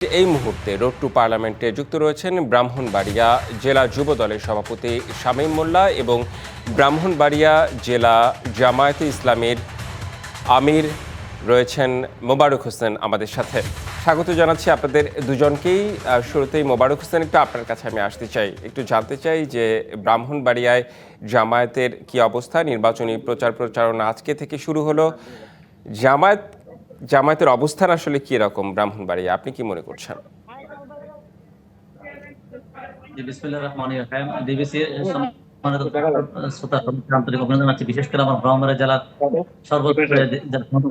এই মুহূর্তে road two পার্লামেন্টে যুক্ত রয়েছেন ব্রাহ্মণবাড়িয়া জেলা যুব দলের সভাপতি শামীম মোল্লা এবং ব্রাহ্মণবাড়িয়া জেলা জামায়াতে ইসলামীর আমির রয়েছেন মোবারক হোসেন আমাদের সাথে। স্বাগত জানাচ্ছি আপনাদের দুজনকেই। শুরুতেই মোবারক হোসেন, একটু আপনার কাছে আমি আসতে চাই, একটু জানতে চাই যে ব্রাহ্মণবাড়িয়ায় জামায়াতের কি অবস্থা? নির্বাচনী প্রচারণা আজকে থেকে শুরু হলো। জামায়াতের অবস্থান আসলে কি রকম ব্রাহ্মণবাড়িয়া, আপনি কি মনে করছেন? বিশেষ করে আমার ব্রাহ্মণবাড়িয়া জেলার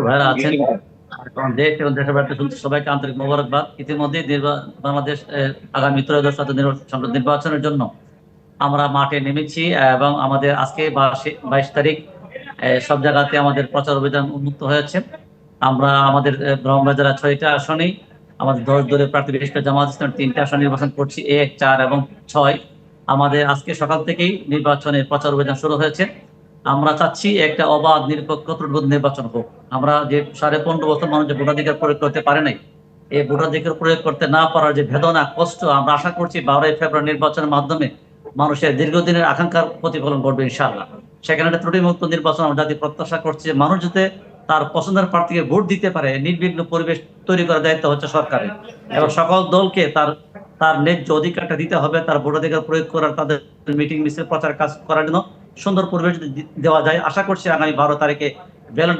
ভাইরা আছেন, সবাইকে আন্তরিক মোবারকবাদ। ইতিমধ্যে বাংলাদেশ আগামী ত্রয়োদশ সংসদ নির্বাচনের জন্য আমরা মাঠে নেমেছি এবং আমাদের আজকে 22 তারিখ সব জায়গাতে আমাদের প্রচার অভিযান উন্মুক্ত হয়েছে। আমরা আমাদের ব্রাহ্মণবাড়িয়া জেলার 6টা আসনেই আমাদের 10 দলের প্রার্থী, বিশেষ করে জামায়াত ইসলাম 3টা আসন নির্বাচন করছি, 1, 4 এবং 6। আমাদের আজকে সকাল থেকেই নির্বাচনের প্রচার অভিযান শুরু হয়েছে। আমরা চাচ্ছি একটা অবাধ, নিরপেক্ষ, ত্রুটিমুক্ত নির্বাচন হোক। আমরা যে 15.5 বছর মানুষ যে ভোটাধিকার প্রয়োগ করতে পারে নাই, এই ভোটাধিকার প্রয়োগ করতে না পারার যে বেদনা, কষ্ট, আমরা আশা করছি 12ই ফেব্রুয়ারি নির্বাচনের মাধ্যমে মানুষের দীর্ঘদিনের আকাঙ্ক্ষার প্রতিফলন ঘটবে ইনশাআল্লাহ। সেখানে একটা ত্রুটিমুক্ত নির্বাচন আমরা জাতি প্রত্যাশা করছি যে মানুষ যাতে তার পছন্দের প্রার্থীকে ভোট দিতে পারে, নির্বিঘ্ন পরিবেশ তৈরি করার দায়িত্ব হচ্ছে সরকারের, এবং সকল দলকে তার তার ন্যায্য অধিকারটা দিতে হবে, তার ভোটাধিকার প্রয়োগ করার, তাদের মিটিং মিছিল প্রচার কাজ করার জন্য সুন্দর পরিবেশ দেওয়া যায়। আশা করছি আগামী 12 তারিখে ব্যালট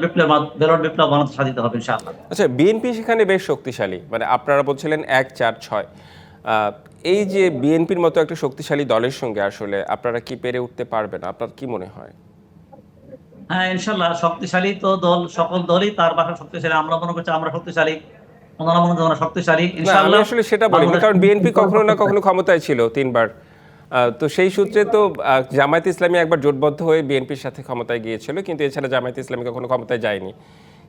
বিপ্লব বাংলাদেশ সাধিত হবে ইনশাআল্লাহ। আচ্ছা, বিএনপি সেখানে বেশ শক্তিশালী, মানে আপনারা বলছিলেন 1, 4, 6। এই যে বিএনপির মতো একটা শক্তিশালী দলের সঙ্গে আসলে আপনারা কি পেরে উঠতে পারবেন? আপনার কি মনে হয়? হ্যাঁ, ইনশাআল্লাহ শক্তিশালী তো দল, সকল দলই তার ভাষা শক্তিশালী। আমরা মনে করছি আমরা শক্তিশালী, ওনারা মনে করেন শক্তিশালী। ইনশাআল্লাহ আমি আসলে সেটা বলি, কারণ বিএনপি কখনো না কখনো ক্ষমতায় ছিল 3 বার। তো সেই সূত্রে তো জামায়াত ইসলামী একবার জোটবদ্ধ হয়ে বিএনপির সাথে ক্ষমতায় গিয়েছিল, কিন্তু এছাড়া জামায়াত ইসলামী কখনো ক্ষমতায় যায়নি।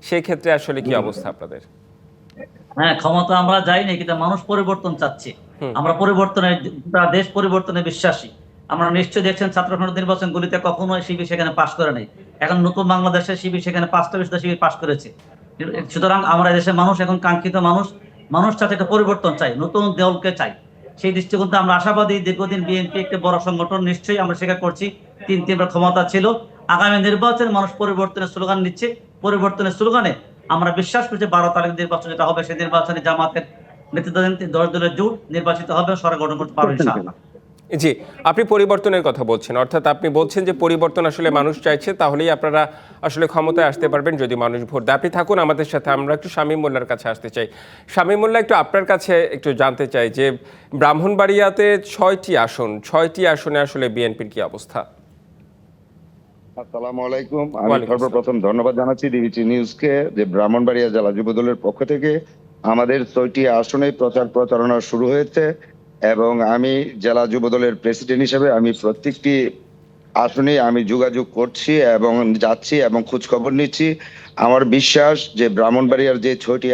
সেই ক্ষেত্রে আসলে কি অবস্থা আপনাদের? হ্যাঁ, ক্ষমতা আমরা যাইনি, কিন্তু মানুষ পরিবর্তন চাচ্ছে। আমরা পরিবর্তনের, দেশ পরিবর্তনে বিশ্বাসী। আমরা নিশ্চয়ই দেখছেন ছাত্র সংসদ নির্বাচনগুলিতে কখনো শিবির সেখানে পাশ করে নাই। এখন নতুন বাংলাদেশের শিবির সেখানে 5টা বেশি শিবির পাশ করেছে। সুতরাং আমরা দেশের মানুষ এখন কাঙ্ক্ষিত মানুষ চাচ্ছে একটা পরিবর্তন চাই, নতুন দলকে চাই। সেই দৃষ্টিকোণ থেকে আমরা আশাবাদী। দীর্ঘদিন বিএনপি একটা বড় সংগঠন, নিশ্চয়ই আমরা স্বীকার করছি 3বার ক্ষমতা ছিল। আগামী নির্বাচনে মানুষ পরিবর্তনের স্লোগান নিচ্ছে। পরিবর্তনের স্লোগানে আমরা বিশ্বাস করছি 12 তারিখ নির্বাচন যেটা হবে, সেই নির্বাচনে জামাতের নেতৃত্বাধীন 10 দলের জোট নির্বাচিত হবে, সরকার গঠন করতে পারবে ইনশাআল্লাহ। জি, আপনি পরিবর্তনের কথা বলছেন, অর্থাৎ আপনি বলছেন যে পরিবর্তন আসলে মানুষ চাইছে, তাহলেই আপনারা আসলে ক্ষমতায় আসতে পারবেন যদি মানুষ ভোট দেয়। আপনি থাকুন আমাদের সাথে, আমরা একটু শামীম মোল্লার কাছে আসতে চাই। শামীম মোল্লা, একটু আপনার কাছে একটু জানতে চাই যে ব্রাহ্মণবাড়িয়াতে 6টি আসনে আসলে বিএনপির কি অবস্থা? আসসালামু আলাইকুম। আমি সর্বপ্রথম ধন্যবাদ জানাচ্ছি ডিবিসি নিউজকে যে ব্রাহ্মণবাড়িয়া জেলা যুবদলের পক্ষ থেকে আমাদের 6টি আসনে প্রচারণা শুরু হয়েছে, এবং আমি জেলা যুবদলের প্রেসিডেন্ট হিসেবে আমি প্রত্যেকটি আসনে আমি যোগাযোগ করছি এবং যাচ্ছি এবং খোঁজ খবর নিচ্ছি। আমার বিশ্বাস যে ব্রাহ্মণবাড়িয়ার যে 6টি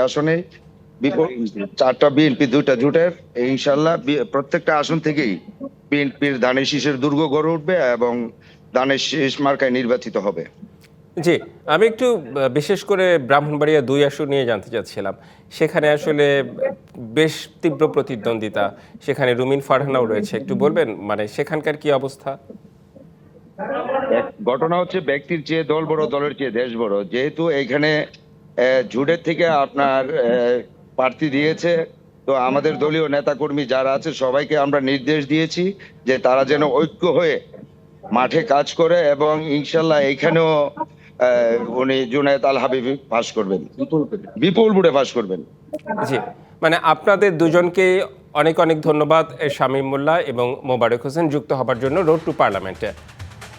আসনে 4টা বিএনপি, 2টা জোটের, ইনশাল্লাহ প্রত্যেকটা আসন থেকেই বিএনপির ধানের শীষের দুর্গ গড়ে উঠবে এবং ধানের শীষ মার্কায় নির্বাচিত হবে। জি, আমি একটু বিশেষ করে ব্রাহ্মণবাড়িয়া 2 আসন নিয়ে জানতে চাচ্ছিলাম। সেখানে আসলে বেশ তীব্র প্রতিদ্বন্দ্বিতা, সেখানে রুমিন ফারহানাও রয়েছে, একটু বলবেন মানে সেখানকার কি অবস্থা? ঘটনা হচ্ছে ব্যক্তির চেয়ে দল বড়, দলের চেয়ে দেশ বড়। যেহেতু এখানে জোটের থেকে আপনার প্রার্থী দিয়েছে, তো আমাদের দলীয় নেতাকর্মী যারা আছে সবাইকে আমরা নির্দেশ দিয়েছি যে তারা যেন ঐক্য হয়ে মাঠে কাজ করে, এবং ইনশাল্লাহ এখানেও উনি জুনায়েদ আল হাবিবি পাস করবেন, বিপুল ভোটে পাস করবেন। জি, মানে আপনাদের দুজনকে অনেক অনেক ধন্যবাদ, শামীম মোল্লা এবং মোবারক হোসেন, যুক্ত হবার জন্য রোড টু পার্লামেন্টে।